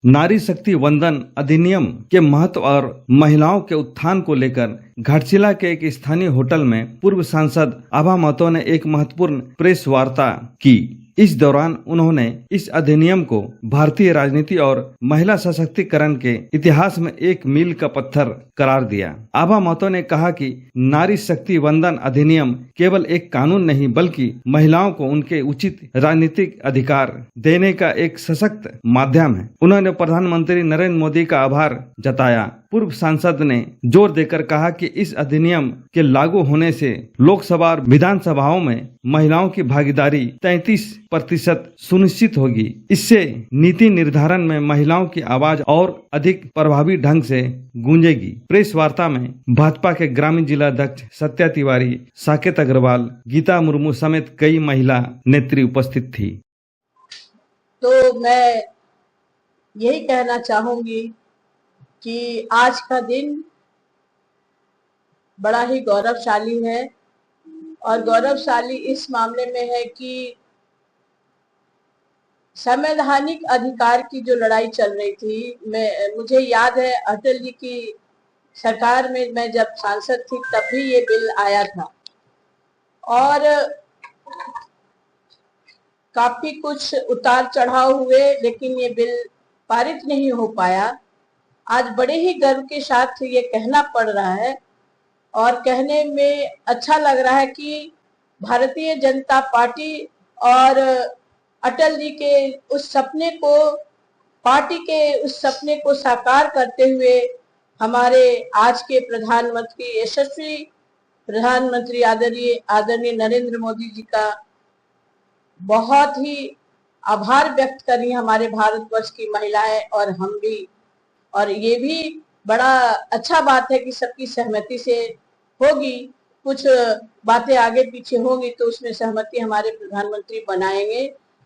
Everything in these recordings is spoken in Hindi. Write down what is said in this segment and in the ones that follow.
नारी शक्ति वंदन अधिनियम के महत्व और महिलाओं के उत्थान को लेकर घाटशिला के एक स्थानीय होटल में पूर्व सांसद आभा महतो ने एक महत्वपूर्ण प्रेस वार्ता की। इस दौरान उन्होंने इस अधिनियम को भारतीय राजनीति और महिला सशक्तिकरण के इतिहास में एक मील का पत्थर करार दिया। आभा महतो ने कहा कि नारी शक्ति वंदन अधिनियम केवल एक कानून नहीं बल्कि महिलाओं को उनके उचित राजनीतिक अधिकार देने का एक सशक्त माध्यम है। उन्होंने प्रधानमंत्री नरेंद्र मोदी का आभार जताया। पूर्व सांसद ने जोर देकर कहा कि इस अधिनियम के लागू होने से लोकसभा और विधानसभाओं में महिलाओं की भागीदारी 33% सुनिश्चित होगी। इससे नीति निर्धारण में महिलाओं की आवाज और अधिक प्रभावी ढंग से गूंजेगी। प्रेस वार्ता में भाजपा के ग्रामीण जिला अध्यक्ष सत्या तिवारी, साकेत अग्रवाल, गीता मुर्मू समेत कई महिला नेत्री उपस्थित थी। तो मैं यही कहना चाहूंगी कि आज का दिन बड़ा ही गौरवशाली है और गौरवशाली इस मामले में है कि संवैधानिक अधिकार की जो लड़ाई चल रही थी, मुझे याद है अटल जी की सरकार में मैं जब सांसद थी तब भी ये बिल आया था और काफी कुछ उतार चढ़ाव हुए, लेकिन ये बिल पारित नहीं हो पाया। आज बड़े ही गर्व के साथ ये कहना पड़ रहा है और कहने में अच्छा लग रहा है कि भारतीय जनता पार्टी और अटल जी के उस सपने को, पार्टी के उस सपने को साकार करते हुए हमारे आज के प्रधानमंत्री, यशस्वी प्रधानमंत्री आदरणीय नरेंद्र मोदी जी का बहुत ही आभार व्यक्त करी हमारे भारतवर्ष की महिलाएं और हम भी। और ये भी बड़ा अच्छा बात है कि सबकी सहमति से होगी। कुछ बातें आगे पीछे होंगी तो उसमें सहमति हमारे प्रधानमंत्री बनाएंगे,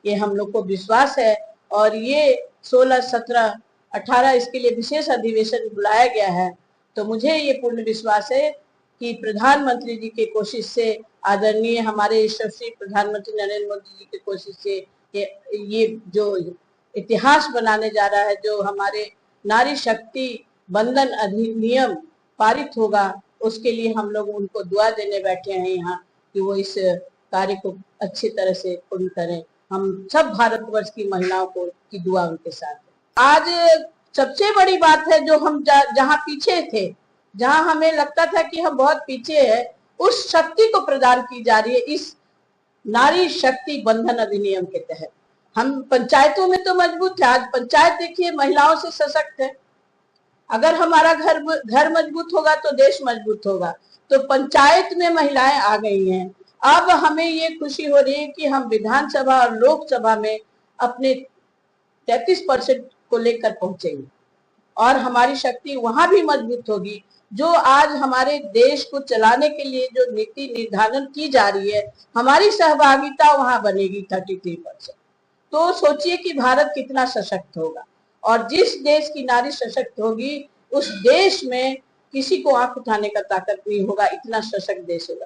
ये हम लोग को विश्वास है। और ये 16, 17, 18 इसके लिए विशेष अधिवेशन बुलाया गया है, तो मुझे ये पूर्ण विश्वास है कि प्रधानमंत्री जी की कोशिश से, आदरणीय हमारे यशस्वी प्रधानमंत्री नरेंद्र मोदी जी की कोशिश से ये जो इतिहास बनाने जा रहा है, जो हमारे नारी शक्ति बंधन अधिनियम पारित होगा, उसके लिए हम लोग उनको दुआ देने बैठे हैं यहाँ कि वो इस कार्य को अच्छी तरह से पूर्ण करें। हम सब भारतवर्ष की महिलाओं को की दुआ उनके साथ है। आज सबसे बड़ी बात है जो हम जहाँ पीछे थे, जहाँ हमें लगता था कि हम बहुत पीछे हैं, उस शक्ति को प्रदान की जा रही है इस नारी शक्ति बंधन अधिनियम के तहत। हम पंचायतों में तो मजबूत है, आज पंचायत देखिए महिलाओं से सशक्त है। अगर हमारा घर मजबूत होगा तो देश मजबूत होगा। तो पंचायत में महिलाएं आ गई हैं। अब हमें ये खुशी हो रही है कि हम विधानसभा और लोकसभा में अपने 33% को लेकर पहुंचेंगे और हमारी शक्ति वहां भी मजबूत होगी। जो आज हमारे देश को चलाने के लिए जो नीति निर्धारण की जा रही है, हमारी सहभागिता वहां बनेगी 33%। तो सोचिए कि भारत कितना सशक्त होगा। और जिस देश की नारी सशक्त होगी, उस देश में किसी को आंख उठाने का ताकत नहीं होगा, इतना सशक्त देश होगा।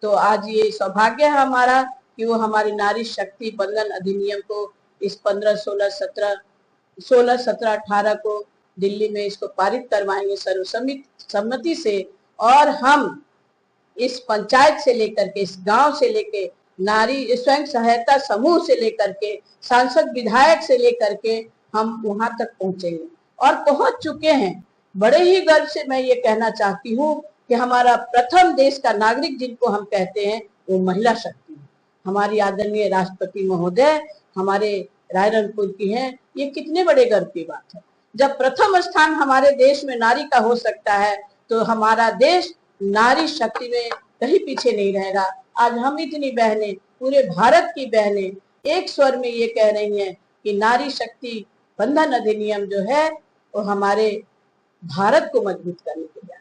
तो आज ये सौभाग्य है हमारा कि वो हमारी नारी शक्ति बंधन अधिनियम को इस 15, 16, 17, 18 को दिल्ली में इसको पारित करवाएंगे सर्वसम्मति से। और हम इस पंचायत से लेकर के, इस गांव से लेके, नारी स्वयं सहायता समूह से लेकर के, सांसद विधायक से लेकर के हम वहां तक पहुंचेंगे और पहुंच चुके हैं। बड़े ही गर्व से मैं ये कहना चाहती हूँ कि हमारा प्रथम देश का नागरिक जिनको हम कहते हैं वो महिला शक्ति है। हमारी आदरणीय राष्ट्रपति महोदय हमारे रायरंगपुर की हैं। ये कितने बड़े गर्व की बात है। जब प्रथम स्थान हमारे देश में नारी का हो सकता है तो हमारा देश नारी शक्ति में कहीं पीछे नहीं रहेगा। आज हम इतनी बहनें, पूरे भारत की बहनें एक स्वर में ये कह रही हैं कि नारी शक्ति बंधन अधिनियम जो है वो हमारे भारत को मजबूत करने के लिए।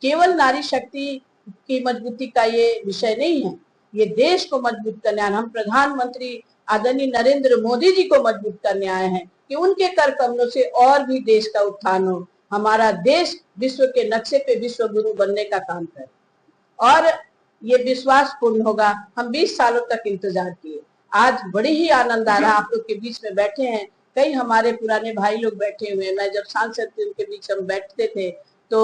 केवल नारी शक्ति की मजबूती का ये विषय नहीं है, ये देश को मजबूत करने आए। हम प्रधानमंत्री आदरणीय नरेंद्र मोदी जी को मजबूत करने आए हैं कि उनके कर कमलों से और भी देश का उत्थान हो, हमारा देश विश्व के नक्शे पे विश्व गुरु बनने का काम करे। और ये विश्वास पूर्ण होगा। हम 20 सालों तक इंतजार किए, आज बड़ी ही आनंद आ रहा है आप लोग के बीच में बैठे हैं कई हमारे पुराने भाई लोग बैठे हुए हैं। मैं जब सांसद थी उनके बीच हम बैठते थे तो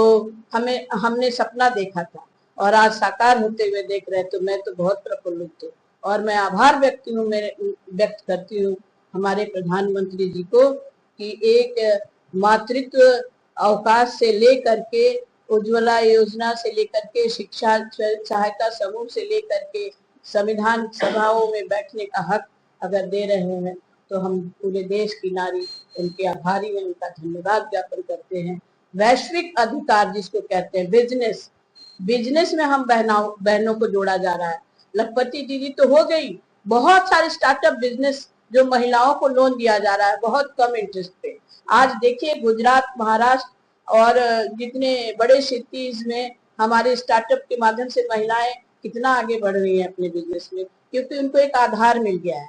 हमने सपना देखा था और आज साकार होते हुए देख रहे हैं, तो मैं तो बहुत प्रफुल्लित हूँ। और मैं आभार व्यक्त करती हूँ हमारे प्रधानमंत्री जी को कि एक मातृत्व अवकाश से लेकर के उज्ज्वला योजना से लेकर के शिक्षा सहायता समूह से लेकर के संविधान सभाओं में बैठने का हक अगर दे रहे हैं तो हम पूरे देश की नारी उनके आभारी हैं, उनका धन्यवाद ज्ञापन करते हैं। वैश्विक अधिकार जिसको कहते हैं, बिजनेस में हम बहनों को जोड़ा जा रहा है। लखपति दीदी तो हो गई, बहुत सारे स्टार्टअप बिजनेस जो महिलाओं को लोन दिया जा रहा है बहुत कम इंटरेस्ट पे। आज देखिए गुजरात, महाराष्ट्र और जितने बड़े सिटीज में हमारे स्टार्टअप के माध्यम से महिलाएं कितना आगे बढ़ रही हैं अपने बिजनेस में, क्योंकि उनको एक आधार मिल गया है।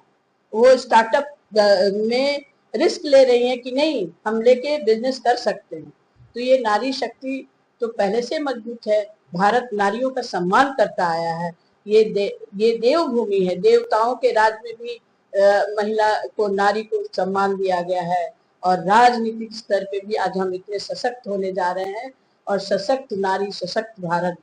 वो स्टार्टअप में रिस्क ले रही हैं कि नहीं हम लेके बिजनेस कर सकते हैं। तो ये नारी शक्ति तो पहले से मजबूत है। भारत नारियों का सम्मान करता आया है। ये देवभूमि है, देवताओं के राज में भी महिला को, नारी को सम्मान दिया गया है। और राजनीतिक स्तर पे भी आज हम इतने सशक्त होने जा रहे हैं और सशक्त नारी सशक्त भारत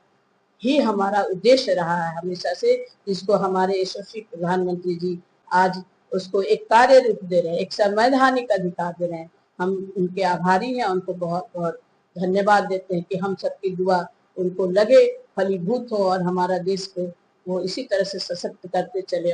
ही हमारा उद्देश्य रहा है हमेशा से, जिसको हमारे यशस्वी प्रधानमंत्री जी आज उसको एक कार्य रूप दे रहे हैं, एक संवैधानिक अधिकार दे रहे हैं। हम उनके आभारी हैं, उनको बहुत बहुत धन्यवाद देते हैं कि हम सबकी दुआ उनको लगे, फलीभूत हो और हमारा देश को वो इसी तरह से सशक्त करते चले।